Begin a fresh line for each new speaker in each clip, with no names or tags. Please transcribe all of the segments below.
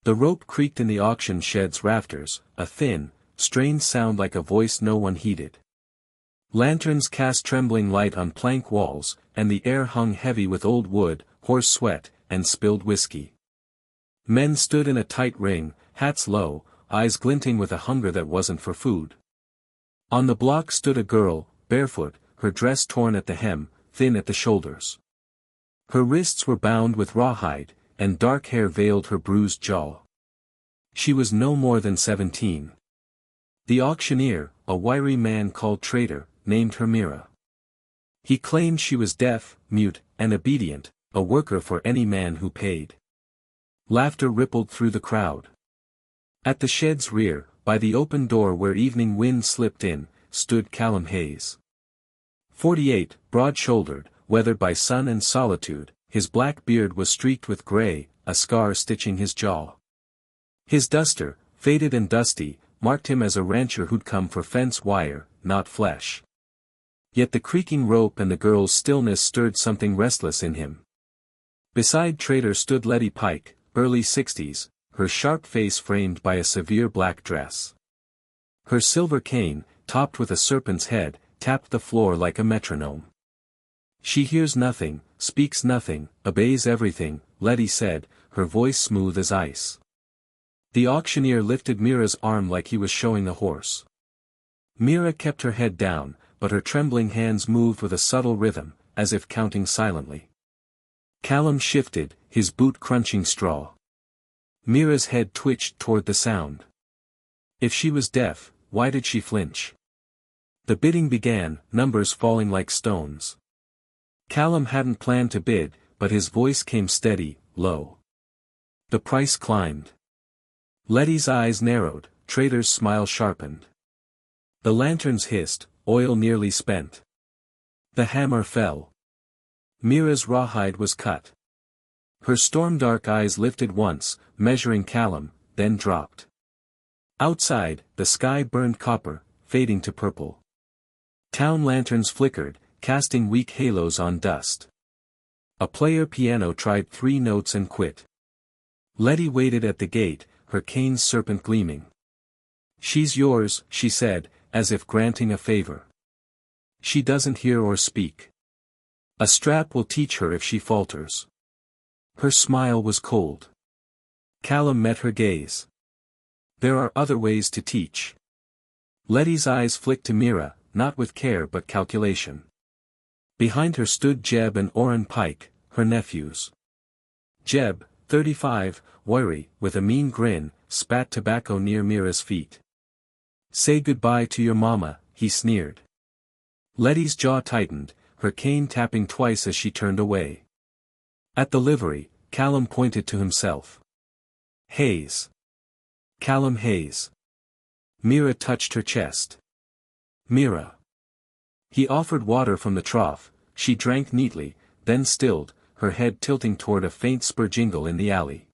The rope creaked in the auction shed's rafters, a thin, strained sound like a voice no one heeded. Lanterns cast trembling light on plank walls, and the air hung heavy with old wood, horse sweat, and spilled whiskey. Men stood in a tight ring, hats low, eyes glinting with a hunger that wasn't for food. On the block stood a girl, barefoot, her dress torn at the hem, thin at the shoulders. Her wrists were bound with rawhide, and dark hair veiled her bruised jaw. She was no more than 17. The auctioneer, a wiry man called Trader, named her Mira. He claimed she was deaf, mute, and obedient, a worker for any man who paid. Laughter rippled through the crowd. At the shed's rear, by the open door where evening wind slipped in, stood Callum Hayes. 48, broad-shouldered, weathered by sun and solitude, his black beard was streaked with gray, a scar stitching his jaw. His duster, faded and dusty, marked him as a rancher who'd come for fence wire, not flesh. Yet the creaking rope and the girl's stillness stirred something restless in him. Beside Trader stood Letty Pike, early 60s, her sharp face framed by a severe black dress. Her silver cane, topped with a serpent's head, tapped the floor like a metronome. She hears nothing, speaks nothing, obeys everything, Letty said, her voice smooth as ice. The auctioneer lifted Mira's arm like he was showing a horse. Mira kept her head down, but her trembling hands moved with a subtle rhythm, as if counting silently. Callum shifted, his boot crunching straw. Mira's head twitched toward the sound. If she was deaf, why did she flinch? The bidding began, numbers falling like stones. Callum hadn't planned to bid, but his voice came steady, low. The price climbed. Letty's eyes narrowed, Trader's smile sharpened. The lanterns hissed, oil nearly spent. The hammer fell. Mira's rawhide was cut. Her storm-dark eyes lifted once, measuring Callum, then dropped. Outside, the sky burned copper, fading to purple. Town lanterns flickered, casting weak halos on dust. A player piano tried 3 notes and quit. Letty waited at the gate, her cane's serpent gleaming. "She's yours," she said, as if granting a favor. "She doesn't hear or speak. A strap will teach her if she falters." Her smile was cold. Callum met her gaze. "There are other ways to teach." Letty's eyes flicked to Mira, not with care but calculation. Behind her stood Jeb and Orrin Pike, her nephews. Jeb, 35, wiry, with a mean grin, spat tobacco near Mira's feet. "Say goodbye to your mama," he sneered. Letty's jaw tightened, her cane tapping twice as she turned away. At the livery, Callum pointed to himself. "Hayes. Callum Hayes." Mira touched her chest. "Mira." He offered water from the trough, she drank neatly, then stilled, her head tilting toward a faint spur jingle in the alley.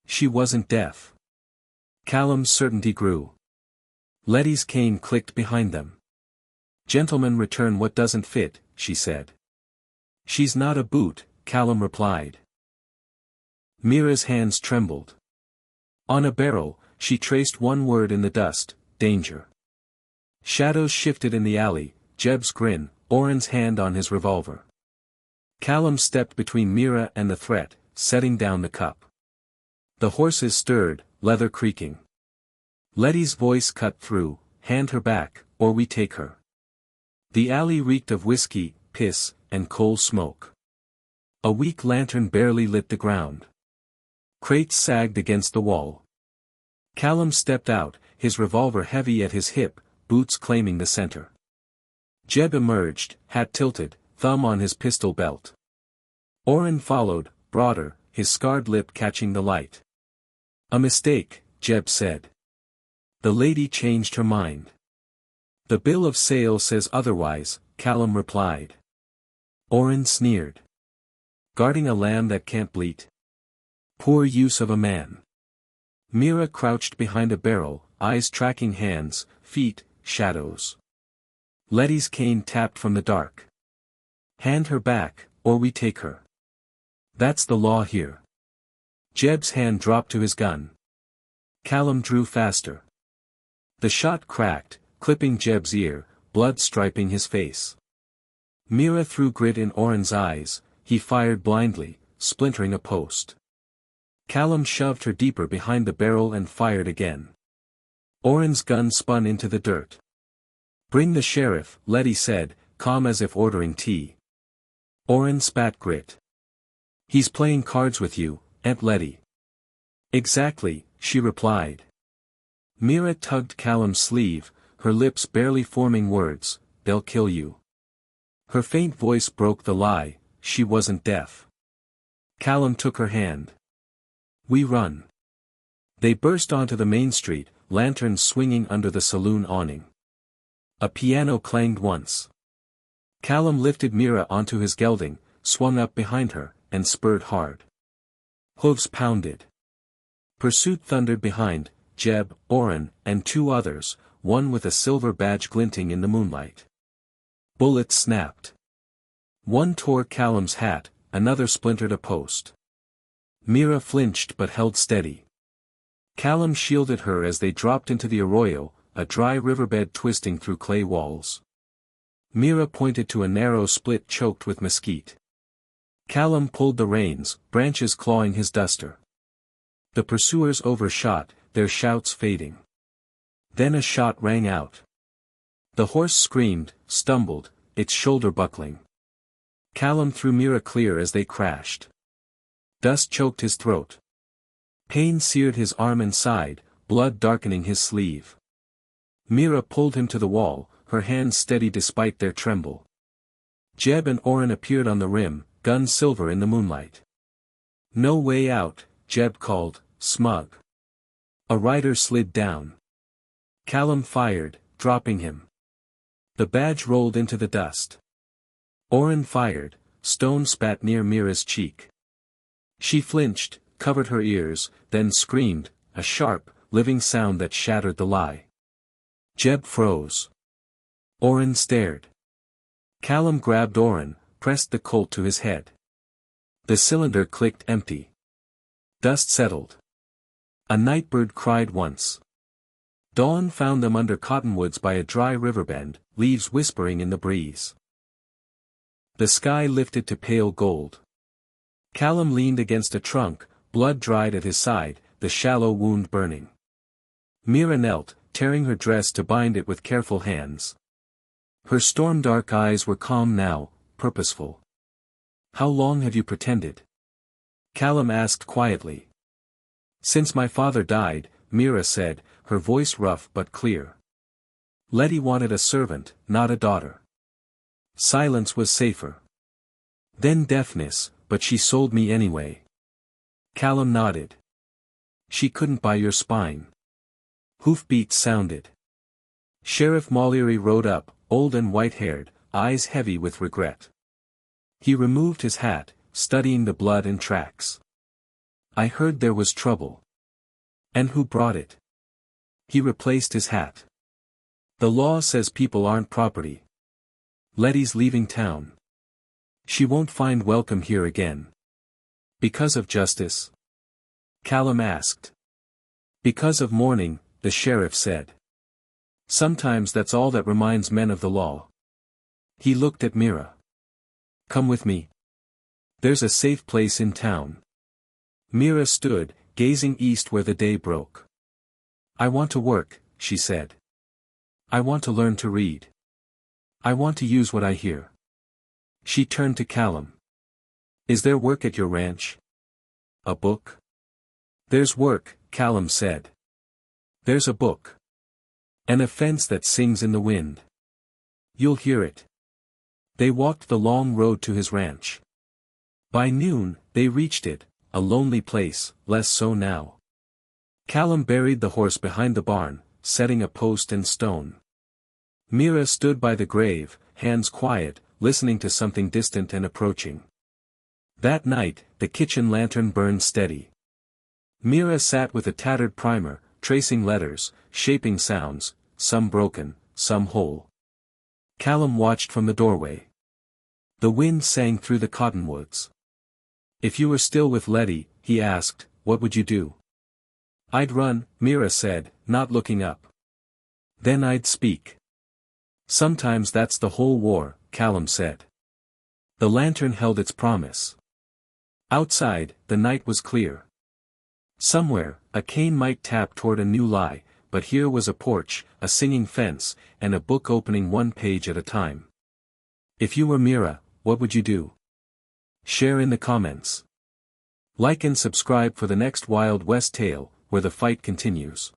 She wasn't deaf. Callum's certainty grew. Letty's cane clicked behind them. "Gentlemen return what doesn't fit," she said. "She's not a boot," Callum replied. Mira's hands trembled. On a barrel, she traced one word in the dust, danger. Shadows shifted in the alley, Jeb's grin, Orrin's hand on his revolver. Callum stepped between Mira and the threat, setting down the cup. The horses stirred, leather creaking. Letty's voice cut through, "Hand her back, or we take her." The alley reeked of whiskey, piss, and coal smoke. A weak lantern barely lit the ground. Crates sagged against the wall. Callum stepped out, his revolver heavy at his hip, boots claiming the center. Jeb emerged, hat tilted, thumb on his pistol belt. Orrin followed, broader, his scarred lip catching the light. "A mistake," Jeb said. "The lady changed her mind." "The bill of sale says otherwise," Callum replied. Orrin sneered. "Guarding a lamb that can't bleat? Poor use of a man." Mira crouched behind a barrel, eyes tracking hands, feet, shadows. Letty's cane tapped from the dark. "Hand her back, or we take her. That's the law here." Jeb's hand dropped to his gun. Callum drew faster. The shot cracked, clipping Jeb's ear, blood striping his face. Mira threw grit in Oren's eyes. He fired blindly, splintering a post. Callum shoved her deeper behind the barrel and fired again. Oren's gun spun into the dirt. "Bring the sheriff," Letty said, calm as if ordering tea. Oren spat grit. "He's playing cards with you, Aunt Letty." "Exactly," she replied. Mira tugged Callum's sleeve, her lips barely forming words, "They'll kill you." Her faint voice broke the lie, she wasn't deaf. Callum took her hand. "We run." They burst onto the main street, lanterns swinging under the saloon awning. A piano clanged once. Callum lifted Mira onto his gelding, swung up behind her, and spurred hard. Hooves pounded. Pursuit thundered behind, Jeb, Oren, and two others, one with a silver badge glinting in the moonlight. Bullets snapped. One tore Callum's hat, another splintered a post. Mira flinched but held steady. Callum shielded her as they dropped into the arroyo, a dry riverbed twisting through clay walls. Mira pointed to a narrow split choked with mesquite. Callum pulled the reins, branches clawing his duster. The pursuers overshot, their shouts fading. Then a shot rang out. The horse screamed, stumbled, its shoulder buckling. Callum threw Mira clear as they crashed. Dust choked his throat. Pain seared his arm and side, blood darkening his sleeve. Mira pulled him to the wall, her hands steady despite their tremble. Jeb and Oren appeared on the rim, guns silver in the moonlight. "No way out," Jeb called, smug. A rider slid down. Callum fired, dropping him. The badge rolled into the dust. Oren fired, stone spat near Mira's cheek. She flinched, covered her ears, then screamed, a sharp, living sound that shattered the lie. Jeb froze. Oren stared. Callum grabbed Oren, pressed the Colt to his head. The cylinder clicked empty. Dust settled. A nightbird cried once. Dawn found them under cottonwoods by a dry riverbend, leaves whispering in the breeze. The sky lifted to pale gold. Callum leaned against a trunk, blood dried at his side, the shallow wound burning. Mira knelt, tearing her dress to bind it with careful hands. Her storm-dark eyes were calm now, purposeful. "How long have you pretended?" Callum asked quietly. "Since my father died," Mira said, her voice rough but clear. "Letty wanted a servant, not a daughter. Silence was safer. Then deafness, but she sold me anyway." Callum nodded. "She couldn't buy your spine." Hoofbeats sounded. Sheriff Mollery rode up, old and white-haired, eyes heavy with regret. He removed his hat, studying the blood and tracks. "I heard there was trouble." "And who brought it?" He replaced his hat. "The law says people aren't property. Letty's leaving town. She won't find welcome here again." "Because of justice?" Callum asked. "Because of mourning," the sheriff said. "Sometimes that's all that reminds men of the law." He looked at Mira. "Come with me. There's a safe place in town." Mira stood, gazing east where the day broke. "I want to work," she said. "I want to learn to read. I want to use what I hear." She turned to Callum. "Is there work at your ranch?" "A book?" "There's work," Callum said. "There's a book. An offense that sings in the wind. You'll hear it." They walked the long road to his ranch. By noon, they reached it, a lonely place, less so now. Callum buried the horse behind the barn, setting a post and stone. Mira stood by the grave, hands quiet, listening to something distant and approaching. That night, the kitchen lantern burned steady. Mira sat with a tattered primer, tracing letters, shaping sounds, some broken, some whole. Callum watched from the doorway. The wind sang through the cottonwoods. "If you were still with Letty," he asked, what would you do? I'd run, Mira said, not looking up. Then I'd speak. Sometimes that's the whole war, Callum said. The lantern held its promise. Outside, the night was clear. Somewhere, a cane might tap toward a new lie, but here was a porch, a singing fence, and a book opening one page at a time. If you were Mira, what would you do? Share in the comments. Like and subscribe for the next Wild West tale, where the fight continues.